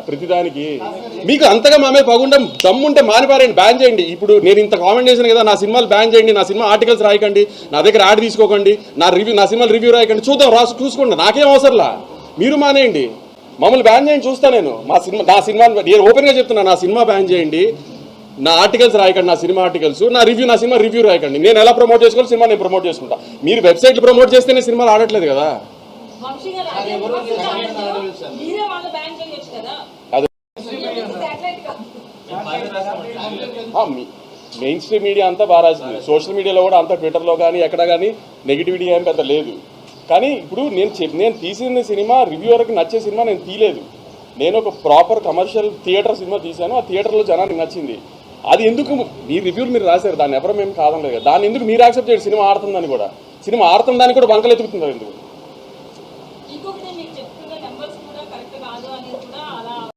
ప్రతిదానికి మీకు అంతగా మా మీద పగుండం దమ్ముంటే మానిపారండి, బ్యాన్ చేయండి. ఇప్పుడు నేను ఇంత కామెంట్ చేశాను కదా, నా సినిమాలు బ్యాన్ చేయండి, నా సినిమా ఆర్టికల్స్ రాయకండి, నా దగ్గర యాడ్ తీసుకోకండి, నా సినిమాలు రివ్యూ రాయకండి, చూద్దాం చూసుకోండి, నాకేం అవసరంలా. మీరు మానేయండి, మమ్మల్ని బ్యాన్ చేయండి, చూస్తా నేను. నా సినిమా నేను ఓపెన్గా చెప్తున్నా, నా సినిమా బ్యాన్ చేయండి, నా ఆర్టికల్స్ రాయకండి, నా సినిమా ఆర్టికల్స్, నా సినిమా రివ్యూ రాయకండి. నేను ఎలా ప్రమోట్ చేసుకోవాలి, సినిమా నేను ప్రమోట్ చేసుకుంటా. మీరు వెబ్సైట్లు ప్రమోట్ చేస్తేనే సినిమాలు ఆడట్లేదు కదా. మెయిన్ స్ట్రీమ్ మీడియా అంతా బాగా రాసింది, సోషల్ మీడియాలో కూడా అంతా, ట్విట్టర్లో కానీ ఎక్కడ కానీ నెగిటివిటీ ఏం పెద్ద లేదు. కానీ ఇప్పుడు నేను తీసిన సినిమా రివ్యూవర్కి నచ్చే సినిమా నేను తీయలేదు. నేను ఒక ప్రాపర్ కమర్షియల్ థియేటర్ సినిమా తీశాను, ఆ థియేటర్లో జనానికి నచ్చింది. అది ఎందుకు మీ రివ్యూలు మీరు రాశారు, దాన్ని ఎవరో మేము కాదనలేదు కదా, దాన్ని ఎందుకు మీరు యాక్సెప్ట్ చేయండి. సినిమా ఆడుతుందని కూడా, సినిమా ఆడుతుందని కూడా వంకలు ఎత్తుకుతున్నారు ఎందుకు?